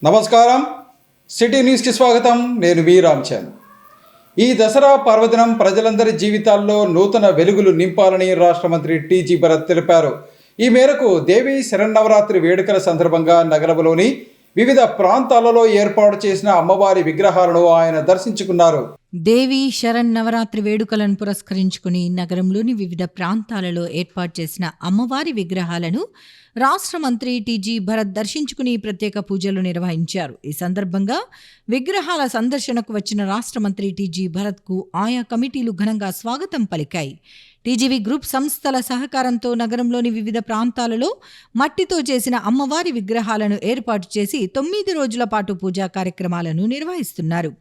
నమస్కారం. సిటీ న్యూస్కి స్వాగతం. నేను వి రామ్చంద్. ఈ దసరా పర్వదినం ప్రజలందరి జీవితాల్లో నూతన వెలుగులు నింపాలని రాష్ట్ర మంత్రి టీజీ భరత్ తెలిపారు. ఈ మేరకు దేవీ శరన్నవరాత్రి వేడుకల సందర్భంగా నగరంలోని వివిధ ప్రాంతాలలో ఏర్పాటు చేసిన అమ్మవారి విగ్రహాలను ఆయన దర్శించుకున్నారు. దేవీ శరన్నవరాత్రి వేడుకలను పురస్కరించుకుని నగరంలోని వివిధ ప్రాంతాలలో ఏర్పాటు చేసిన అమ్మవారి విగ్రహాలను రాష్ట్ర మంత్రి టీజీ భరత్ దర్శించుకుని ప్రత్యేక పూజలు నిర్వహించారు. ఈ సందర్భంగా విగ్రహాల సందర్శనకు వచ్చిన రాష్ట్ర మంత్రి టీజీ భరత్కు ఆయా కమిటీలు ఘనంగా స్వాగతం పలికాయి. టీజీవీ గ్రూప్ సంస్థల సహకారంతో నగరంలోని వివిధ ప్రాంతాలలో మట్టితో చేసిన అమ్మవారి విగ్రహాలను ఏర్పాటు చేసి 9 రోజుల పాటు పూజా కార్యక్రమాలను నిర్వహిస్తున్నారు.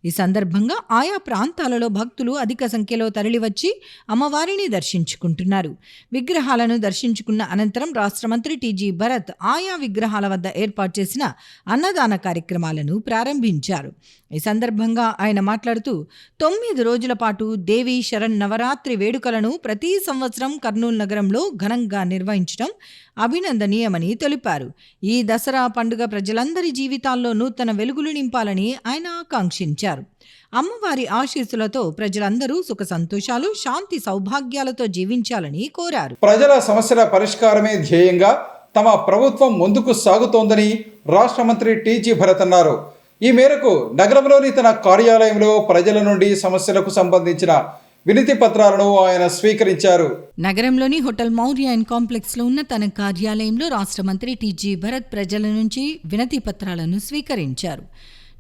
ఈ సందర్భంగా ఆయా ప్రాంతాలలో భక్తులు అధిక సంఖ్యలో తరలివచ్చి అమ్మవారిని దర్శించుకుంటున్నారు. విగ్రహాలను దర్శించుకున్న అనంతరం రాష్ట్ర మంత్రి టీజీ భరత్ ఆయా విగ్రహాల వద్ద ఏర్పాటు చేసిన అన్నదాన కార్యక్రమాలను ప్రారంభించారు. ఈ సందర్భంగా ఆయన మాట్లాడుతూ 9 రోజుల పాటు దేవీ శరన్నవరాత్రి వేడుకలను ప్రతి సంవత్సరం కర్నూలు నగరంలో ఘనంగా నిర్వహించడం అభినందనీయమని తెలిపారు. ఈ దసరా పండుగ ప్రజలందరి జీవితాల్లో నూతన వెలుగులు నింపాలని ఆయన ఆకాంక్షించారు. అమ్మవారి ఆశీస్సులతో ప్రజలందరూ సుఖ సంతోషాలు, శాంతి సౌభాగ్యాలతో జీవించాలని కోరారు. ప్రజల సమస్యల పరిష్కారమే ధ్యేయంగా తమ ప్రభుత్వం ముందుకు సాగుతోందని రాష్ట్ర మంత్రి టీజీ భరత్ అన్నారు. ఈ మేరకు నగరంలోని తన కార్యాలయంలో ప్రజల నుండి సమస్యలకు సంబంధించిన వినతి పత్రాలను ఆయన స్వీకరించారు. నగరంలోని హోటల్ మౌర్య అండ్ కాంప్లెక్స్ లో ఉన్న తన కార్యాలయంలో రాష్ట్ర మంత్రి టీజీ భరత్ ప్రజల నుంచి వినతి పత్రాలను స్వీకరించారు.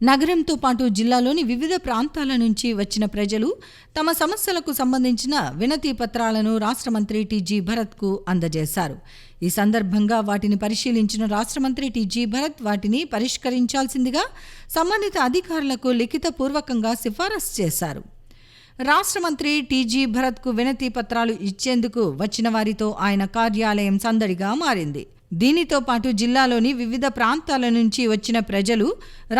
నగరంతో పాటు జిల్లాలోని వివిధ ప్రాంతాల నుంచి వచ్చిన ప్రజలు తమ సమస్యలకు సంబంధించిన వినతి పత్రాలను రాష్ట్ర మంత్రి టీజీ భరత్కు అందజేశారు. ఈ సందర్భంగా వాటిని పరిశీలించిన రాష్ట్ర మంత్రి టీజీ భరత్ వాటిని పరిష్కరించాల్సిందిగా సంబంధిత అధికారులకు లిఖితపూర్వకంగా సిఫారసు చేశారు. రాష్ట్ర మంత్రి టీజీ భరత్కు వినతి పత్రాలు ఇచ్చేందుకు వచ్చిన వారితో ఆయన కార్యాలయం సందడిగా మారింది. దీనితో పాటు జిల్లాలోని వివిధ ప్రాంతాల నుంచి వచ్చిన ప్రజలు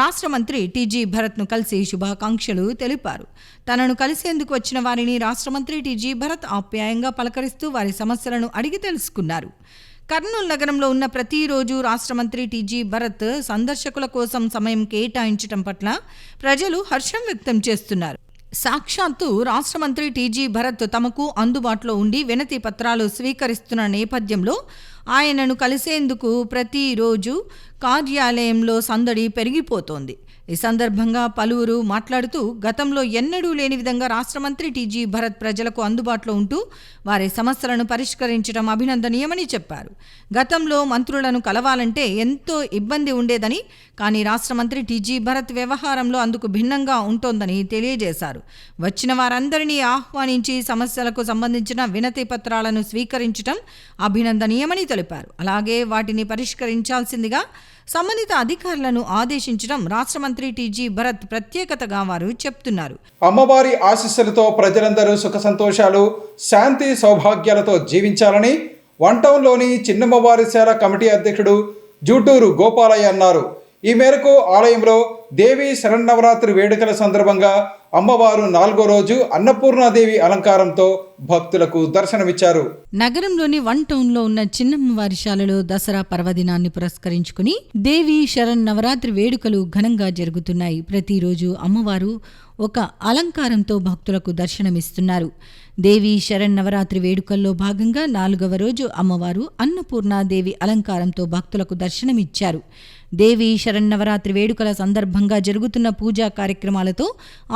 రాష్ట్ర మంత్రి టీజీ భరత్ను కలిసి శుభాకాంక్షలు తెలిపారు. తనను కలిసేందుకు వచ్చిన వారిని రాష్ట్ర మంత్రి టీజీ భరత్ ఆప్యాయంగా పలకరిస్తూ వారి సమస్యలను అడిగి తెలుసుకున్నారు. కర్నూలు నగరంలో ఉన్న ప్రతిరోజు రాష్ట్ర మంత్రి టీజీ భరత్ సందర్శకుల కోసం సమయం కేటాయించడం పట్ల ప్రజలు హర్షం వ్యక్తం చేస్తున్నారు. సాక్షాత్తు రాష్ట్ర మంత్రి టీజీ భరత్ తమకు అందుబాటులో ఉండి వినతి పత్రాలు స్వీకరిస్తున్న నేపథ్యంలో ఆయనను కలిసేందుకు ప్రతిరోజు కార్యాలయంలో సందడి పెరిగిపోతోంది. ఈ సందర్భంగా పలువురు మాట్లాడుతూ గతంలో ఎన్నడూ లేని విధంగా రాష్ట్ర మంత్రి టీజీ భరత్ ప్రజలకు అందుబాటులో ఉంటూ వారి సమస్యలను పరిష్కరించడం అభినందనీయమని చెప్పారు. గతంలో మంత్రులను కలవాలంటే ఎంతో ఇబ్బంది ఉండేదని, కానీ రాష్ట్ర మంత్రి టీజీ భరత్ వ్యవహారంలో అందుకు భిన్నంగా ఉంటోందని తెలియజేశారు. వచ్చిన వారందరినీ ఆహ్వానించి సమస్యలకు సంబంధించిన వినతి పత్రాలను స్వీకరించడం అభినందనీయమని తెలిపారు. అలాగే వాటిని పరిష్కరించాల్సిందిగా సంబంధిత అధికారులను ఆదేశించడం రాష్ట్ర మంత్రి టీజీ భరత్ ప్రత్యేకతగా వారు చెప్తున్నారు. అమ్మవారి ఆశీస్సులతో ప్రజలందరూ సుఖ సంతోషాలు, శాంతి సౌభాగ్యాలతో జీవించాలని వన్ టౌన్లోని చిన్నమ్మవారిశాల కమిటీ అధ్యక్షుడు జూటూరు గోపాలయ్య అన్నారు. ఈ మేరకు ఆలయంలో దేవీ శరన్నవరాత్రి వేడుకల సందర్భంగా అమ్మవారు 4వ రోజు అన్నపూర్ణాదేవి అలంకారంతో భక్తులకు దర్శనమిచ్చారు. నగరంలోని వన్ టౌన్లో ఉన్న చిన్నమ్మవారిశాలలో దసరా పర్వదినాన్ని పురస్కరించుకుని దేవీ శరన్నవరాత్రి వేడుకలు ఘనంగా జరుగుతున్నాయి. ప్రతిరోజు అమ్మవారు ఒక అలంకారంతో భక్తులకు దర్శనమిస్తున్నారు. దేవీ శరన్నవరాత్రి వేడుకల్లో భాగంగా 4వ రోజు అమ్మవారు అన్నపూర్ణాదేవి అలంకారంతో భక్తులకు దర్శనమిచ్చారు. దేవీ శరన్నవరాత్రి వేడుకల సందర్భంగా జరుగుతున్న పూజా కార్యక్రమాలతో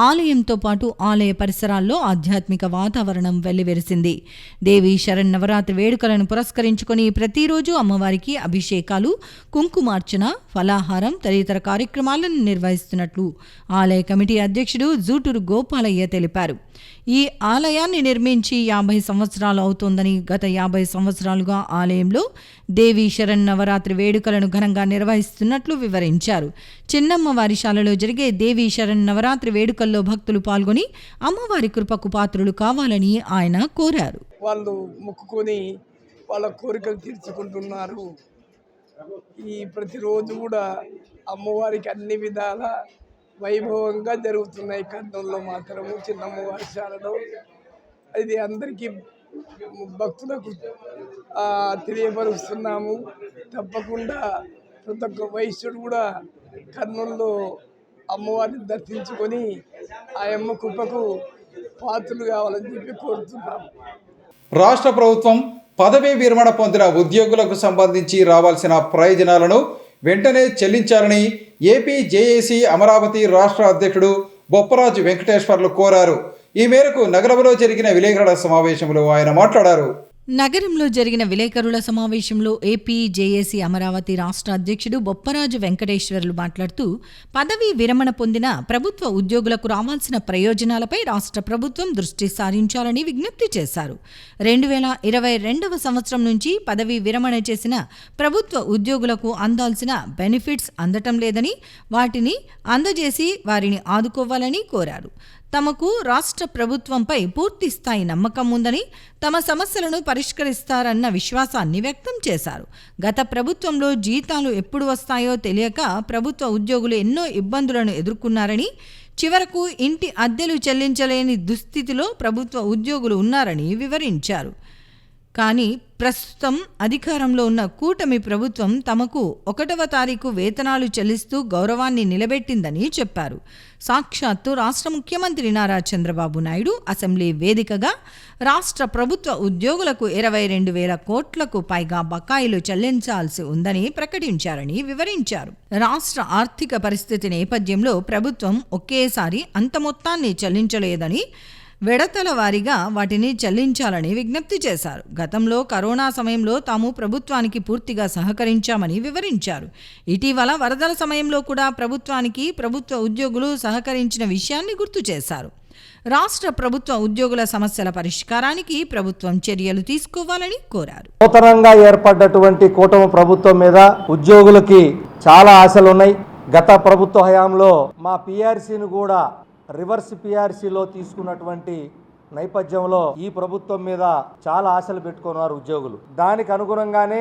ఆలయంతో పాటు ఆలయ పరిసరాల్లో ఆధ్యాత్మిక వాతావరణం వెల్లివెరిసింది. దేవీ శరన్నవరాత్రి వేడుకలను పురస్కరించుకొని ప్రతిరోజు అమ్మవారికి అభిషేకాలు, కుంకుమార్చన, ఫలాహారం తదితర కార్యక్రమాలను నిర్వహిస్తున్నట్లు ఆలయ కమిటీ అధ్యక్షుడు జూటూరు గోపాలయ్య తెలిపారు. ఈ ఆలయాన్ని నిర్మించి 50 సంవత్సరాలు అవుతోందని, గత 50 సంవత్సరాలుగా ఆలయంలో దేవీ శరన్నవరాత్రి వేడుకలను ఘనంగా నిర్వహిస్తున్నట్లు వివరించారు. చిన్నమ్మవారిశాలలో జరిగే దేవీ శరన్నవరాత్రి వేడుకల్లో భక్తులు పాల్గొని అమ్మవారి కృపకు పాత్రులు కావాలని ఆయన కోరారు. వాళ్ళు మొక్కుకొని వాళ్ళ కోరికలు తీర్చుకుంటున్నారు. ఈ ప్రతిరోజు కూడా అమ్మవారికి అన్ని విధాల వైభవంగా జరుగుతున్నాయి. కర్నూలులో మాత్రము చిన్నమ్మవారిశాలలో ఇది అందరికీ భక్తులకు తెలియపరుస్తున్నాము. తప్పకుండా ప్రతి ఒక్క వైశ్యుడు కూడా కర్నూలులో అమ్మవారిని దర్శించుకొని ఆ అమ్మ కృపకు పాత్రలు కావాలని చెప్పి కోరుతున్నాం. రాష్ట్ర ప్రభుత్వం పదవీ విరమణ పొందిన ఉద్యోగులకు సంబంధించి రావాల్సిన ప్రయోజనాలను వెంటనే చెల్లించాలని ఏపీ జేఏసీ అమరావతి రాష్ట్ర అధ్యక్షుడు బొప్పరాజు వెంకటేశ్వర్లు కోరారు. ఈ మేరకు నగరంలో జరిగిన విలేకరుల సమావేశంలో ఆయన మాట్లాడారు. నగరంలో జరిగిన విలేకరుల సమావేశంలో ఏపీ జేఏసీ అమరావతి రాష్ట్ర అధ్యక్షుడు బొప్పరాజు వెంకటేశ్వర్లు మాట్లాడుతూ పదవీ విరమణ పొందిన ప్రభుత్వ ఉద్యోగులకు రావాల్సిన ప్రయోజనాలపై రాష్ట్ర ప్రభుత్వం దృష్టి సారించాలని విజ్ఞప్తి చేశారు. 2022వ సంవత్సరం నుంచి పదవీ విరమణ చేసిన ప్రభుత్వ ఉద్యోగులకు అందాల్సిన బెనిఫిట్స్ అందటం లేదని, వాటిని అందజేసి వారిని ఆదుకోవాలని కోరారు. తమకు రాష్ట్ర ప్రభుత్వంపై పూర్తి స్థాయి నమ్మకం ఉందని, తమ సమస్యలను పరిష్కరిస్తారన్న విశ్వాసాన్ని వ్యక్తం చేశారు. గత ప్రభుత్వంలో జీతాలు ఎప్పుడు వస్తాయో తెలియక ప్రభుత్వ ఉద్యోగులు ఎన్నో ఇబ్బందులను ఎదుర్కొన్నారని, చివరకు ఇంటి అద్దెలు చెల్లించలేని దుస్థితిలో ప్రభుత్వ ఉద్యోగులు ఉన్నారని వివరించారు. కానీ ప్రస్తుతం అధికారంలో ఉన్న కూటమి ప్రభుత్వం తమకు 1వ తారీఖు వేతనాలు చెల్లిస్తూ గౌరవాన్ని నిలబెట్టిందని చెప్పారు. సాక్షాత్తు రాష్ట్ర ముఖ్యమంత్రి నారా చంద్రబాబు నాయుడు అసెంబ్లీ వేదికగా రాష్ట్ర ప్రభుత్వ ఉద్యోగులకు 22,000 కోట్లకు పైగా బకాయిలు చెల్లించాల్సి ఉందని ప్రకటించారని వివరించారు. రాష్ట్ర ఆర్థిక పరిస్థితి నేపథ్యంలో ప్రభుత్వం ఒకేసారి అంత మొత్తాన్ని చెల్లించలేదని, విడతల వారీగా వాటిని చెల్లించాలని విజ్ఞప్తి చేశారు. గతంలో కరోనా సమయంలో తాము ప్రభుత్వానికి పూర్తిగా సహకరించామని వివరించారు. ఇటీవల వరదల సమయంలో కూడా ప్రభుత్వానికి ప్రభుత్వ ఉద్యోగులు సహకరించిన విషయాన్ని గుర్తు చేశారు. రాష్ట్ర ప్రభుత్వ ఉద్యోగుల సమస్యల పరిష్కారానికి ప్రభుత్వం చర్యలు తీసుకోవాలని కోరారు. నూతనంగా ఏర్పడ్డటువంటి కూటమి ప్రభుత్వం మీద ఉద్యోగులకి చాలా ఆశలున్నాయి. గత ప్రభుత్వ హయాంలో మా పిఆర్సీని కూడా రివర్స్ పిఆర్సీలో తీసుకున్నటువంటి నేపథ్యంలో ఈ ప్రభుత్వం మీద చాలా ఆశలు పెట్టుకున్నారు ఉద్యోగులు. దానికి అనుగుణంగానే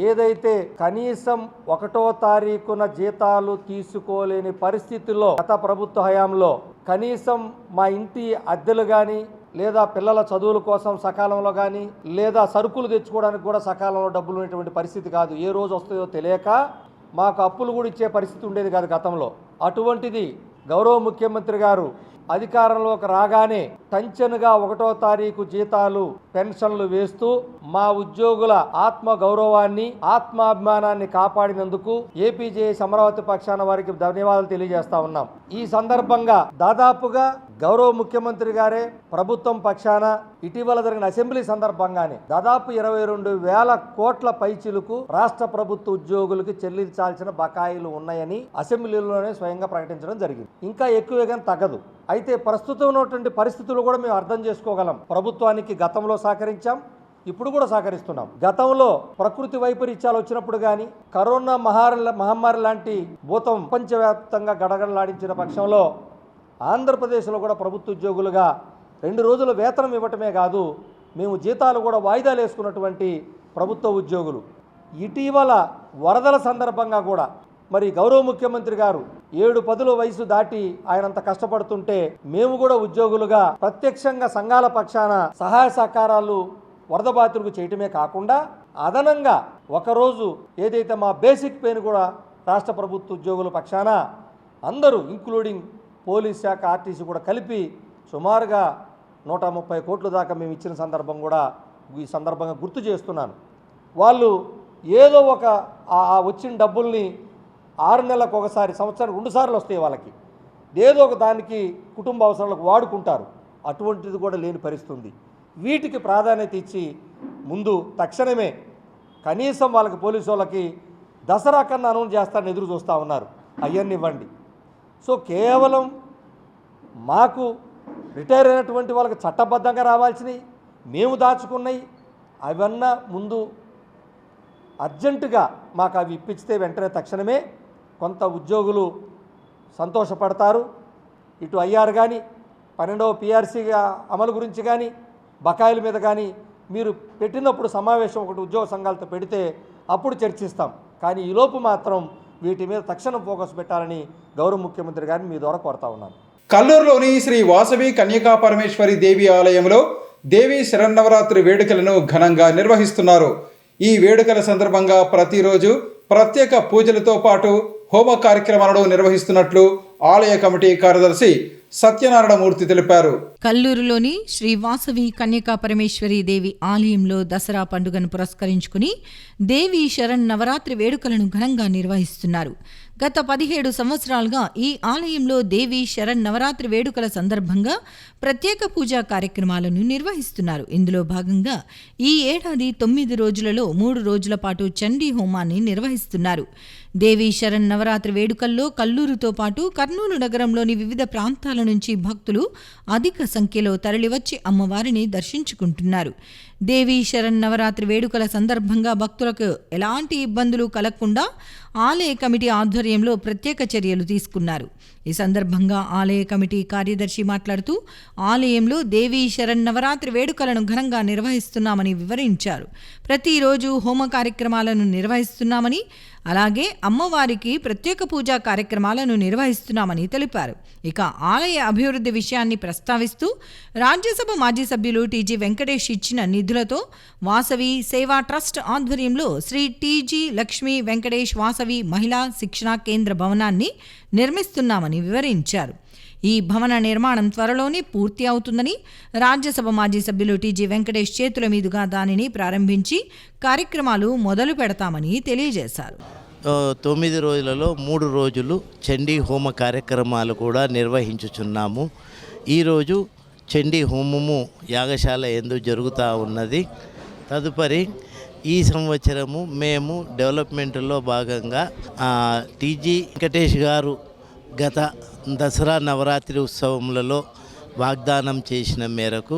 ఏదైతే కనీసం 1వ తారీఖున జీతాలు తీసుకోలేని పరిస్థితుల్లో గత ప్రభుత్వ హయాంలో కనీసం మా ఇంటి అద్దెలు కానీ, లేదా పిల్లల చదువుల కోసం సకాలంలో కానీ, లేదా సరుకులు తెచ్చుకోవడానికి కూడా సకాలంలో డబ్బులు ఉన్నటువంటి పరిస్థితి కాదు. ఏ రోజు వస్తుందో తెలియక మాకు అప్పులు కూడా ఇచ్చే పరిస్థితి ఉండేది కాదు గతంలో. అటువంటిది గౌరవ ముఖ్యమంత్రి గారు అధికారంలోకి రాగానే టంచనుగా 1వ తారీఖు జీతాలు, పెన్షన్లు వేస్తూ మా ఉద్యోగుల ఆత్మ గౌరవాన్ని, ఆత్మాభిమానాన్ని కాపాడినందుకు ఏపీ జేఏసీ అమరావతి పక్షాన వారికి ధన్యవాదాలు తెలియజేస్తా ఉన్నాం. ఈ సందర్భంగా దాదాపుగా గౌరవ ముఖ్యమంత్రి గారే ప్రభుత్వం పక్షాన ఇటీవల జరిగిన అసెంబ్లీ సందర్భంగానే దాదాపు 22,000 కోట్ల పైచిలుకు రాష్ట్ర ప్రభుత్వ ఉద్యోగులకు చెల్లించాల్సిన బకాయిలు ఉన్నాయని అసెంబ్లీలోనే స్వయంగా ప్రకటించడం జరిగింది. ఇంకా ఎక్కువగా తగ్గదు. అయితే ప్రస్తుతం ఉన్నటువంటి పరిస్థితులు కూడా మేము అర్థం చేసుకోగలం. ప్రభుత్వానికి గతంలో సహకరించాం, ఇప్పుడు కూడా సహకరిస్తున్నాం. గతంలో ప్రకృతి వైపరీత్యాలు వచ్చినప్పుడు కానీ, కరోనా మహమ్మారి లాంటి భూతం ప్రపంచవ్యాప్తంగా గడగడలాడించిన పక్షంలో ఆంధ్రప్రదేశ్లో కూడా ప్రభుత్వ ఉద్యోగులుగా 2 రోజుల వేతనం ఇవ్వటమే కాదు, మేము జీతాలు కూడా వాయిదాలు వేసుకున్నటువంటి ప్రభుత్వ ఉద్యోగులు. ఇటీవల వరదల సందర్భంగా కూడా మరి గౌరవ ముఖ్యమంత్రి గారు 7 వయసు దాటి ఆయనంత కష్టపడుతుంటే మేము కూడా ఉద్యోగులుగా ప్రత్యక్షంగా సంఘాల పక్షాన సహాయ సహకారాలు వరద బాధితులకు చేయటమే కాకుండా అదనంగా ఒకరోజు ఏదైతే మా బేసిక్ పేను కూడా రాష్ట్ర ప్రభుత్వ ఉద్యోగుల పక్షాన అందరూ ఇంక్లూడింగ్ పోలీస్ శాఖ, ఆర్టీసీ కూడా కలిపి సుమారుగా 130 కోట్ల దాకా మేము ఇచ్చిన సందర్భం కూడా ఈ సందర్భంగా గుర్తు చేస్తున్నాను. వాళ్ళు ఏదో ఒక వచ్చిన డబ్బుల్ని 6 నెలలకు ఒకసారి, సంవత్సరానికి 2 సార్లు వస్తాయి వాళ్ళకి, ఏదో ఒక దానికి కుటుంబ అవసరాలకు వాడుకుంటారు. అటువంటిది కూడా లేని పరిస్థితుంది. వీటికి ప్రాధాన్యత ఇచ్చి ముందు తక్షణమే కనీసం వాళ్ళకి పోలీసు వాళ్ళకి దసరా కన్నా అనౌన్స్ చేస్తారని ఎదురు చూస్తూ ఉన్నారు. అవన్నీ ఇవ్వండి. సో కేవలం మాకు రిటైర్ అయినటువంటి వాళ్ళకి చట్టబద్ధంగా రావాల్సినవి మేము దాచుకున్నాయి అవన్నా ముందు అర్జెంటుగా మాకు అవి ఇప్పిస్తే వెంటనే తక్షణమే కొంత ఉద్యోగులు సంతోషపడతారు. ఇటు ఐఆర్ కానీ, 12వ పిఆర్సీ అమలు గురించి కానీ, బకాయిల మీద కానీ మీరు పెట్టినప్పుడు సమావేశం ఒకటి ఉద్యోగ సంఘాలతో పెడితే అప్పుడు చర్చిస్తాం. కానీ ఈలోపు మాత్రం వీటి మీద తక్షణం ఫోకస్ పెట్టాలని గౌరవ ముఖ్యమంత్రి గారిని మీ ద్వారా కోరుతా ఉన్నాను. కల్లూరులోని శ్రీ వాసవి కన్యకా పరమేశ్వరి దేవి ఆలయంలో దేవి శరన్నవరాత్రి వేడుకలను ఘనంగా నిర్వహిస్తున్నారు. ఈ వేడుకల సందర్భంగా ప్రతిరోజు ప్రత్యేక పూజలతో పాటు హోమ కార్యక్రమాలను నిర్వహిస్తున్నట్లు ఆలయ కమిటీ కార్యదర్శి సత్యనారాయణమూర్తి తెలిపారు. కల్లూరులోని శ్రీ వాసవి కన్యకా పరమేశ్వరి దేవి ఆలయంలో దసరా పండుగను పురస్కరించుకుని దేవి శరణ్ నవరాత్రి వేడుకలను ఘనంగా నిర్వహిస్తున్నారు. గత 17 సంవత్సరాలుగా ఈ ఆలయంలో దేవి శరణ్ నవరాత్రి వేడుకల సందర్భంగా ప్రత్యేక పూజా కార్యక్రమాలను నిర్వహిస్తున్నారు. ఇందులో భాగంగా ఈ ఏడాది 9 రోజులలో 3 రోజుల పాటు చండీ హోమాన్ని నిర్వహిస్తున్నారు. దేవి శరణ్ నవరాత్రి వేడుకల్లో కల్లూరుతో పాటు కర్నూలు నగరంలోని వివిధ ప్రాంతాల నుంచి భక్తులు అధిక సంఖ్యలో తరలివచ్చి అమ్మవారిని దర్శించుకుంటున్నారు. దేవి శరణ్ నవరాత్రి వేడుకల సందర్భంగా భక్తులకు ఎలాంటి ఇబ్బందులు కలగకుండా ఆలయ కమిటీ ఆధ్వర్యంలో ప్రత్యేక చర్యలు తీసుకున్నారు. ఈ సందర్భంగా ఆలయ కమిటీ కార్యదర్శి మాట్లాడుతూ ఆలయంలో దేవి శరణ్ నవరాత్రి వేడుకలను ఘనంగా నిర్వహిస్తున్నామని వివరించారు. ప్రతిరోజు హోమ కార్యక్రమాలను నిర్వహిస్తున్నామని, అలాగే అమ్మవారికి ప్రత్యేక పూజా కార్యక్రమాలను నిర్వహిస్తున్నామని తెలిపారు. ఇక ఆలయ అభివృద్ధి విషయాన్ని ప్రస్తావిస్తూ రాజ్యసభ మాజీ సభ్యులు టీజీ వెంకటేష్ ఇచ్చిన నిధులతో వాసవి సేవా ట్రస్ట్ ఆధ్వర్యంలో శ్రీ టీజీ లక్ష్మీ వెంకటేష్ వాసవి మహిళా శిక్షణా కేంద్ర భవనాన్ని నిర్మిస్తున్నామని వివరించారు. ఈ భవన నిర్మాణం త్వరలోనే పూర్తి అవుతుందని, రాజ్యసభ మాజీ సభ్యులు టీజీ వెంకటేష్ చేతుల మీదుగా దానిని ప్రారంభించి కార్యక్రమాలు మొదలు పెడతామని తెలియజేశారు. 9 రోజులలో 3 రోజులు చండీ హోమ కార్యక్రమాలు కూడా నిర్వహించుచున్నాము. ఈరోజు చండీ హోమము యాగశాల యందు జరుగుతూ ఉన్నది. తదుపరి ఈ సంవత్సరము మేము డెవలప్మెంట్లో భాగంగా టీజీ వెంకటేష్ గారు గత దసరా నవరాత్రి ఉత్సవములలో వాగ్దానం చేసిన మేరకు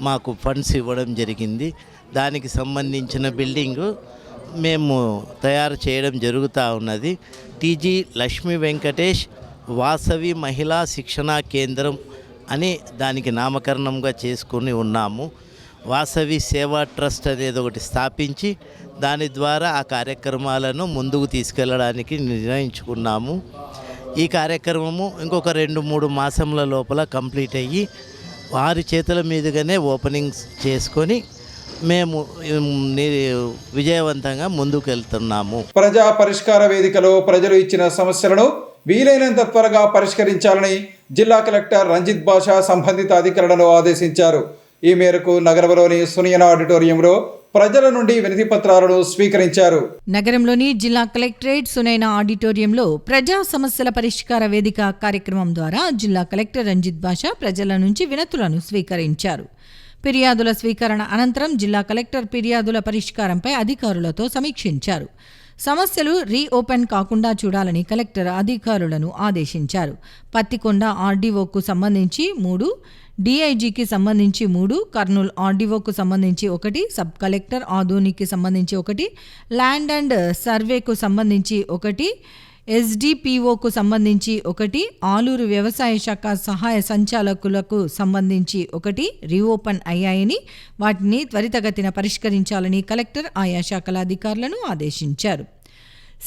మాకు ఫండ్స్ ఇవ్వడం జరిగింది. దానికి సంబంధించిన బిల్డింగు మేము తయారు చేయడం జరుగుతూ ఉన్నది. టీజీ లక్ష్మీ వెంకటేష్ వాసవి మహిళా శిక్షణా కేంద్రం అని దానికి నామకరణంగా చేసుకుని ఉన్నాము. వాసవి సేవా ట్రస్ట్ అనేది ఒకటి స్థాపించి దాని ద్వారా ఆ కార్యక్రమాలను ముందుకు తీసుకెళ్ళడానికి నిర్ణయించుకున్నాము. ఈ కార్యక్రమము ఇంకొక 2-3 మాసముల లోపల కంప్లీట్ అయ్యి వారి చేతుల మీదుగానే ఓపెనింగ్ చేసుకొని మేము విజయవంతంగా ముందుకు వెళ్తున్నాము. ప్రజా పరిష్కార వేదికలో ప్రజలు ఇచ్చిన సమస్యలను వీలైనంత త్వరగా పరిష్కరించాలని జిల్లా కలెక్టర్ రంజిత్ బాషా సంబంధిత అధికారులను ఆదేశించారు. ఈ మేరకు నగరంలోని సునియన ఆడిటోరియంలో ప్రజల నుండి వినతి పత్రాలను స్వీకరించారు. నగరంలోని జిల్లా కలెక్టరేట్ సునైన ఆడిటోరియంలో ప్రజా సమస్యల పరిష్కార వేదిక కార్యక్రమం ద్వారా జిల్లా కలెక్టర్ రంజిత్ బాషా ప్రజల నుంచి వినతులను స్వీకరించారు. ఫిర్యాదుల స్వీకరణ అనంతరం జిల్లా కలెక్టర్ ఫిర్యాదుల పరిష్కారంపై అధికారులతో సమీక్షించారు. సమస్యలు రీఓపెన్ కాకుండా చూడాలని కలెక్టర్ అధికారులను ఆదేశించారు. పత్తికొండ ఆర్డీఓకు సంబంధించి 3, డీఐజీకి సంబంధించి 3, కర్నూలు ఆర్డీఓకు సంబంధించి 1, సబ్ కలెక్టర్ ఆదోనికి సంబంధించి 1, ల్యాండ్ అండ్ సర్వేకు సంబంధించి 1, ఎస్డిపిఓకు సంబంధించి 1, ఆలూరు వ్యవసాయ శాఖ సహాయ సంచాలకులకు సంబంధించి 1 రీఓపెన్ అయ్యాయని, వాటిని త్వరితగతిన పరిష్కరించాలని కలెక్టర్ ఆయా శాఖల అధికారులను ఆదేశించారు.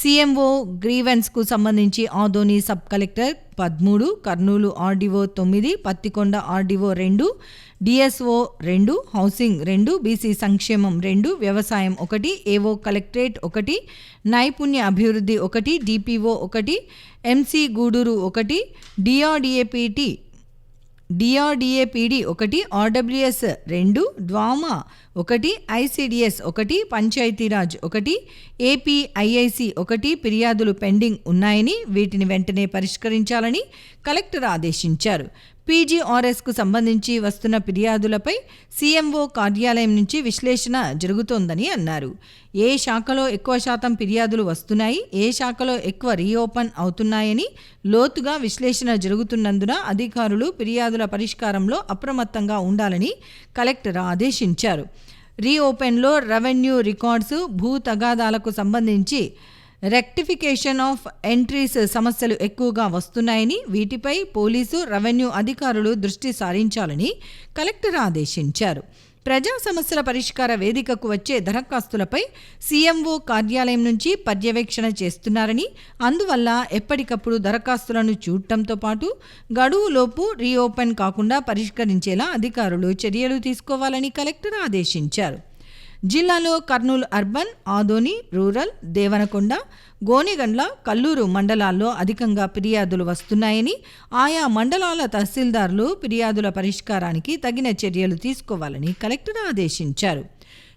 సీఎంఓ గ్రీవెన్స్కు సంబంధించి Adoni sub collector 13, Kurnool RDO 9, Pattikonda RDO 2, DSO 2, housing 2, BC సంక్షేమం 2, వ్యవసాయం 1, ఏవో కలెక్టరేట్ 1, నైపుణ్య అభివృద్ధి 1, DPO 1, MC Gudur 1, DRDA PD 1, RWS 2, DWAMA 1, ICDS 1, Panchayati Raj 1, APIIC 1 ఫిర్యాదులు పెండింగ్ ఉన్నాయని, వీటిని వెంటనే పరిష్కరించాలని కలెక్టర్ ఆదేశించారు. పీజీఆర్ఎస్కు సంబంధించి వస్తున్న ఫిర్యాదులపై సీఎంఓ కార్యాలయం నుంచి విశ్లేషణ జరుగుతోందని అన్నారు. ఏ శాఖలో ఎక్కువ శాతం ఫిర్యాదులు వస్తున్నాయి, ఏ శాఖలో ఎక్కువ రీఓపెన్ అవుతున్నాయని లోతుగా విశ్లేషణ జరుగుతున్నందున అధికారులు ఫిర్యాదుల పరిష్కారంలో అప్రమత్తంగా ఉండాలని కలెక్టర్ ఆదేశించారు. రీఓపెన్లో రెవెన్యూ రికార్డ్స్, భూ తగాదాలకు సంబంధించి రెక్టిఫికేషన్ ఆఫ్ ఎంట్రీస్ సమస్యలు ఎక్కువగా వస్తున్నాయని, వీటిపై పోలీసు, రెవెన్యూ అధికారులు దృష్టి సారించాలని కలెక్టర్ ఆదేశించారు. ప్రజా సమస్యల పరిష్కార వేదికకు వచ్చే దరఖాస్తులపై సీఎంఓ కార్యాలయం నుంచి పర్యవేక్షణ చేస్తున్నారని, అందువల్ల ఎప్పటికప్పుడు దరఖాస్తులను చూడటంతో పాటు గడువులోపు రీఓపెన్ కాకుండా పరిష్కరించేలా అధికారులు చర్యలు తీసుకోవాలని కలెక్టర్ ఆదేశించారు. జిల్లాలో కర్నూలు అర్బన్, ఆదోని రూరల్, దేవనకొండ, గోనెగండ్ల, కల్లూరు మండలాల్లో అధికంగా ఫిర్యాదులు వస్తున్నాయని, ఆయా మండలాల తహసీల్దార్లు ఫిర్యాదుల పరిష్కారానికి తగిన చర్యలు తీసుకోవాలని కలెక్టర్ ఆదేశించారు.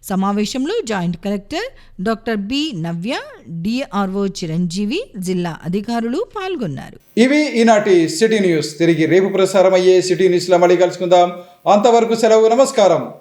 సమావేశంలో జాయింట్ కలెక్టర్ డాక్టర్ బి నవ్య, డిఆర్ఓ చిరంజీవి, జిల్లా అధికారులు పాల్గొన్నారు. ఇవి ఈనాటి సిటీ న్యూస్. తిరిగి రేపు ప్రసారం అయ్యే సిటీ న్యూస్లో మళ్ళీ కలుసుకుందాం. అంతవరకు సెలవు. నమస్కారం.